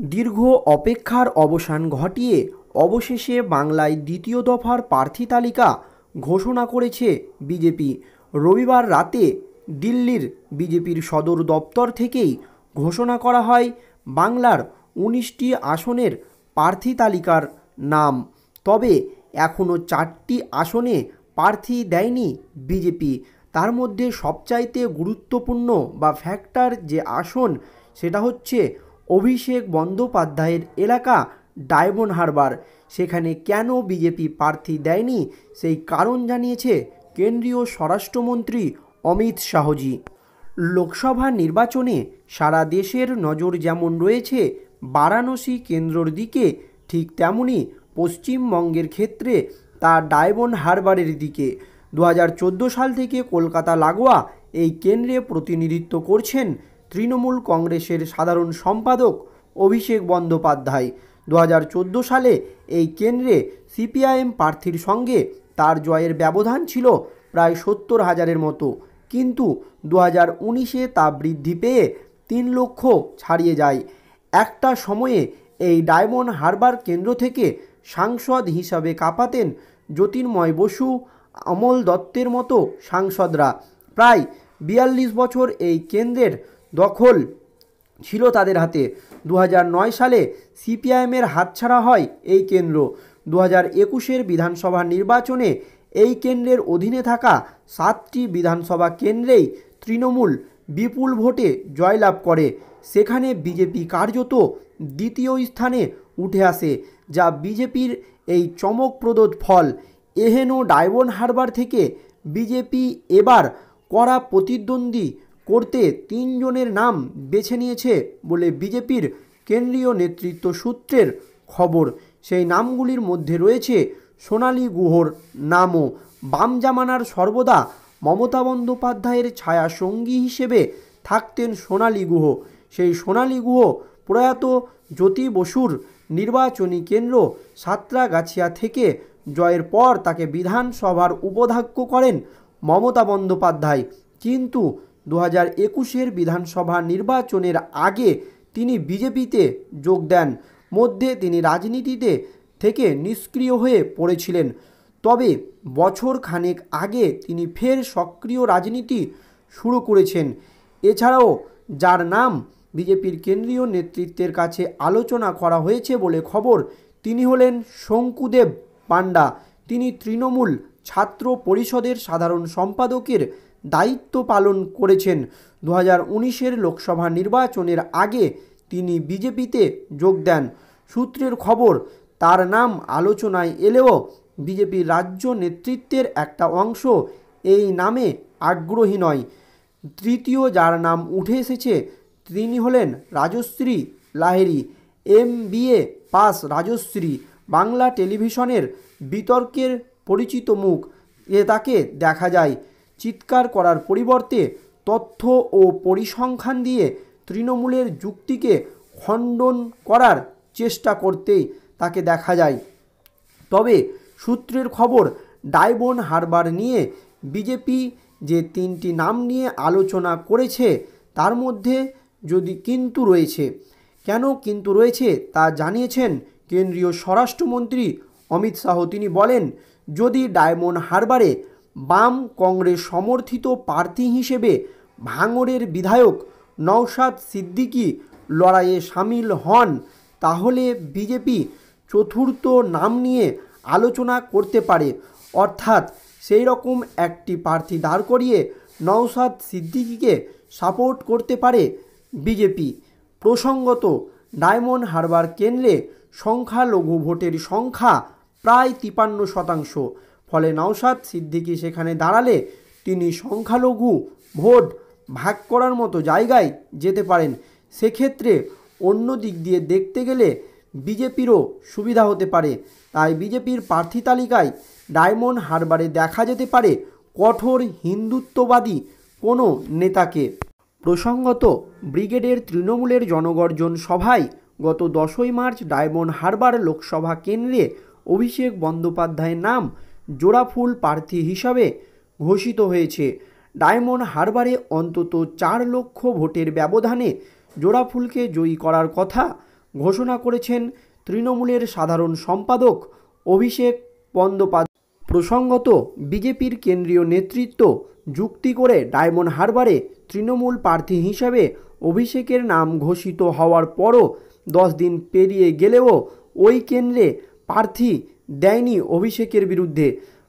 দীর্ঘ অপেক্ষার অবসান ঘটিয়ে অবশেষে বাংলায় দ্বিতীয় দফার প্রার্থী তালিকা ঘোষণা করেছে বিজেপি। রবিবার রাতে দিল্লির বিজেপির সদর দপ্তর থেকেই ঘোষণা করা হয় বাংলার 19টি আসনের প্রার্থী তালিকার নাম। তবে এখনও 4টি আসনে প্রার্থী দেয়নি বিজেপি। তার মধ্যে সবচাইতে গুরুত্বপূর্ণ বা ফ্যাক্টর যে আসন সেটা হচ্ছে অভিষেক বন্দ্যোপাধ্যায়ের এলাকা ডায়মন্ড হারবার। সেখানে কেন বিজেপি প্রার্থী দেয়নি সেই কারণ জানিয়েছে কেন্দ্রীয় স্বরাষ্ট্রমন্ত্রী অমিত শাহজি। লোকসভা নির্বাচনে সারা দেশের নজর যেমন রয়েছে বারাণসী কেন্দ্রর দিকে, ঠিক তেমনি পশ্চিমবঙ্গের ক্ষেত্রে তা ডায়মন্ড হারবারের দিকে। 2014 সাল থেকে কলকাতা লাগোয়া এই কেন্দ্রে প্রতিনিধিত্ব করছেন তৃণমূল কংগ্রেসের সাধারণ সম্পাদক অভিষেক বন্দ্যোপাধ্যায়। 2014 সালে এই কেন্দ্রে সিপিআইএম প্রার্থীর সঙ্গে তার জয়ের ব্যবধান ছিল প্রায় 70,000-এর মতো, কিন্তু 2019-এ তা বৃদ্ধি পেয়ে 3 লক্ষ ছাড়িয়ে যায়। একটা সময়ে এই ডায়মন্ড হারবার কেন্দ্র থেকে সাংসদ হিসাবে কাঁপাতেন জ্যোতির্ময় বসু, অমল দত্তের মতো সাংসদরা। প্রায় 42 বছর এই কেন্দ্রের দখল ছিল তাদের হাতে। 2009 সালে সিপিআইএমের হাতছাড়া হয় এই কেন্দ্র। 2021-এর বিধানসভা নির্বাচনে এই কেন্দ্রের অধীনে থাকা 7টি বিধানসভা কেন্দ্রেই তৃণমূল বিপুল ভোটে জয়লাভ করে। সেখানে বিজেপি কার্যত দ্বিতীয় স্থানে উঠে আসে, যা বিজেপির এই চমকপ্রদ ফল। এহেন ডায়মন্ড হারবার থেকে বিজেপি এবার কড়া প্রতিদ্বন্দ্বী করতে 3 জনের নাম বেছে নিয়েছে বলে বিজেপির কেন্দ্রীয় নেতৃত্ব সূত্রের খবর। সেই নামগুলির মধ্যে রয়েছে সোনালী গুহর নামও। বাম জামানার সর্বদা মমতা বন্দ্যোপাধ্যায়ের ছায়া সঙ্গী হিসেবে থাকতেন সোনালী গুহ। সেই সোনালী গুহ প্রয়াত জ্যোতি বসুর নির্বাচনী কেন্দ্র সাঁতরাগাছিয়া থেকে জয়ের পর তাকে বিধানসভার উপাধ্যক্ষ করেন মমতা বন্দ্যোপাধ্যায়। কিন্তু 2021-এর বিধানসভা নির্বাচনের আগে তিনি বিজেপিতে যোগ দেন। মধ্যে তিনি রাজনীতিতে থেকে নিষ্ক্রিয় হয়ে পড়েছিলেন। তবে বছর খানেক আগে তিনি ফের সক্রিয় রাজনীতি শুরু করেছেন। এছাড়াও যার নাম বিজেপির কেন্দ্রীয় নেতৃত্বের কাছে আলোচনা করা হয়েছে বলে খবর, তিনি হলেন শঙ্কুদেব পাণ্ডা। তিনি তৃণমূল ছাত্র পরিষদের সাধারণ সম্পাদকের দায়িত্ব পালন করেছেন। 2019-এর লোকসভা নির্বাচনের আগে তিনি বিজেপিতে যোগ দেন। সূত্রের খবর, তার নাম আলোচনায় এলেও বিজেপির রাজ্য নেতৃত্বের একটা অংশ এই নামে আগ্রহী নয়। তৃতীয় যার নাম উঠে এসেছে তিনি হলেন রাজশ্রী লাহিড়ী। MBA পাস রাজশ্রী বাংলা টেলিভিশনের বিতর্কের পরিচিত মুখ। তাকে দেখা যায় চিৎকার করার পরিবর্তে তথ্য ও পরিসংখ্যান দিয়ে তৃণমূলের যুক্তিকে খণ্ডন করার চেষ্টা করতেই তাকে দেখা যায়। তবে সূত্রের খবর, ডায়মন্ড হারবার নিয়ে বিজেপি যে 3টি নাম নিয়ে আলোচনা করেছে তার মধ্যে যদি কিন্তু রয়েছে। কেন কিন্তু রয়েছে তা জানিয়েছেন কেন্দ্রীয় স্বরাষ্ট্রমন্ত্রী অমিত শাহ। তিনি বলেন, যদি ডায়মন্ড হারবারে বাম কংগ্রেস সমর্থিত প্রার্থী হিসেবে ভাঙড়ের বিধায়ক নওশাদ সিদ্দিকী লড়াইয়ে সামিল হন, তাহলে বিজেপি চতুর্থ নাম নিয়ে আলোচনা করতে পারে। অর্থাৎ সেই রকম একটি প্রার্থী দাঁড় করিয়ে নওশাদ সিদ্দিকীকে সাপোর্ট করতে পারে বিজেপি। প্রসঙ্গত, ডায়মন্ড হারবার কেন্দ্রে সংখ্যালঘু ভোটের সংখ্যা প্রায় 53%। ফলে নওশাদ সিদ্দিকী সেখানে দাঁড়ালে তিনি সংখ্যালঘু ভোট ভাগ করার মতো জায়গায় যেতে পারেন। সেক্ষেত্রে অন্য দিক দিয়ে দেখতে গেলে বিজেপিরও সুবিধা হতে পারে। তাই বিজেপির প্রার্থী তালিকায় ডায়মন্ড হারবারে দেখা যেতে পারে কঠোর হিন্দুত্ববাদী কোনো নেতাকে। প্রসঙ্গত, ব্রিগেডের তৃণমূলের জনগর্জন সভায় গত 10ই মার্চ ডায়মন্ড হারবার লোকসভা কেন্দ্রে অভিষেক বন্দ্যোপাধ্যায়ের নাম জোড়াফুল প্রার্থী হিসাবে ঘোষিত হয়েছে। ডায়মন্ড হারবারে অন্তত 4 লক্ষ ভোটের ব্যবধানে জোড়াফুলকে জয়ী করার কথা ঘোষণা করেছেন তৃণমূলের সাধারণ সম্পাদক অভিষেক বন্দ্যোপাধ্যায়। প্রসঙ্গত, বিজেপির কেন্দ্রীয় নেতৃত্ব যুক্তি করে ডায়মন্ড হারবারে তৃণমূল প্রার্থী হিসেবে অভিষেকের নাম ঘোষিত হওয়ার পরও 10 দিন পেরিয়ে গেলেও ওই কেন্দ্রে প্রার্থী দেয়নি অভিষেকের বিরুদ্ধে।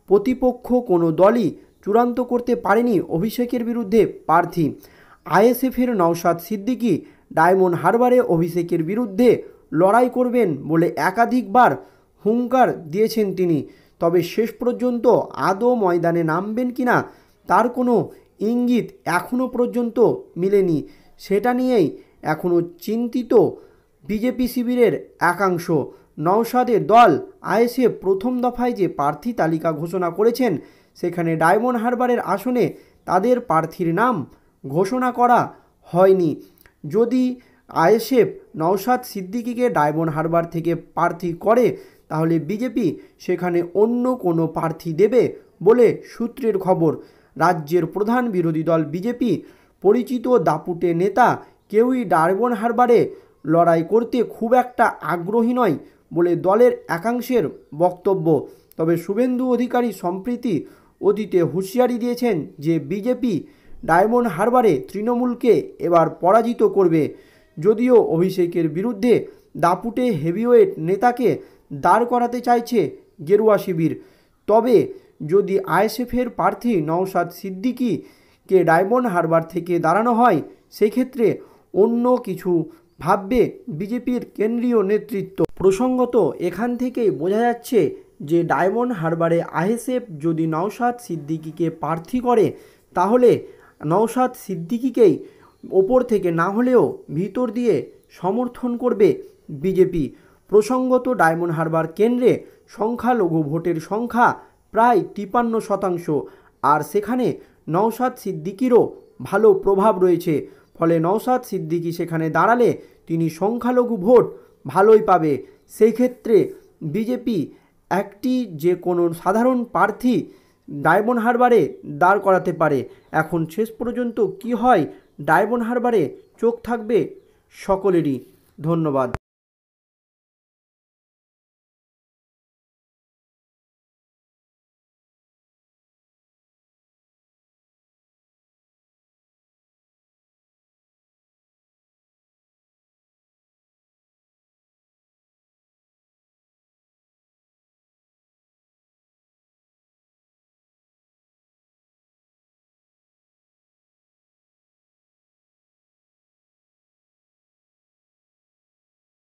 প্রতিপক্ষ কোনো দলই চূড়ান্ত করতে পারেনি অভিষেকের বিরুদ্ধে প্রার্থী। আইএসএফের নওশাদ সিদ্দিকী ডায়মন্ড হারবারে অভিষেকের বিরুদ্ধে লড়াই করবেন বলে একাধিকবার হুঙ্কার দিয়েছেন তিনি। তবে শেষ পর্যন্ত আদৌ ময়দানে নামবেন কিনা তার কোনো ইঙ্গিত এখনও পর্যন্ত মিলেনি। সেটা নিয়েই এখনও চিন্তিত বিজেপি শিবিরের একাংশ। নওশাদের দল আইএসএফ প্রথম দফায় যে প্রার্থী তালিকা ঘোষণা করেছেন সেখানে ডায়মন্ড হারবারের আসনে তাদের প্রার্থীর নাম ঘোষণা করা হয়নি। যদি আইএসএফ নওশাদ সিদ্দিকীকে ডায়মন্ড হারবার থেকে প্রার্থী করে তাহলে বিজেপি সেখানে অন্য কোনো প্রার্থী দেবে বলে সূত্রের খবর। রাজ্যের প্রধান বিরোধী দল বিজেপি পরিচিত দাপুটে নেতা কেউই ডায়মন্ড হারবারে লড়াই করতে খুব একটা আগ্রহী নয় বলে দলের একাংশের বক্তব্য। তবে শুভেন্দু অধিকারী সম্প্রতি অতীতে হুঁশিয়ারি দিয়েছেন যে বিজেপি ডায়মন্ড হারবারে তৃণমূলকে এবার পরাজিত করবে। যদিও অভিষেকের বিরুদ্ধে দাপুটে হেভিওয়েট নেতাকে দাঁড় করাতে চাইছে গেরুয়া শিবির, তবে যদি আইএসএফের প্রার্থী নওশাদ সিদ্দিকীকে ডায়মন্ড হারবার থেকে দাঁড়ানো হয় সেক্ষেত্রে অন্য কিছু ভাববে বিজেপির কেন্দ্রীয় নেতৃত্ব। প্রসঙ্গত, এখান থেকেই বোঝা যাচ্ছে যে ডায়মন্ড হারবারে আইএসএফ যদি নওশাদ সিদ্দিকীকে প্রার্থী করে তাহলে নওশাদ সিদ্দিকীকেই ওপর থেকে না হলেও ভিতর দিয়ে সমর্থন করবে বিজেপি। প্রসঙ্গত, ডায়মন্ড হারবার কেন্দ্রে সংখ্যালঘু ভোটের সংখ্যা প্রায় 53%, আর সেখানে নওশাদ সিদ্দিকীরও ভালো প্রভাব রয়েছে। ফলে নওশাদ সিদ্দিকী সেখানে দাঁড়ালে তিনি সংখ্যালঘু ভোট ভালোই পাবে। সেই ক্ষেত্রে বিজেপি একটি যে কোনো সাধারণ প্রার্থী ডায়মন্ড হারবারে দাঁড় করাতে পারে। এখন শেষ পর্যন্ত কি হয় ডায়মন্ড হারবারে চোখ থাকবে সকলেরই। ধন্যবাদ।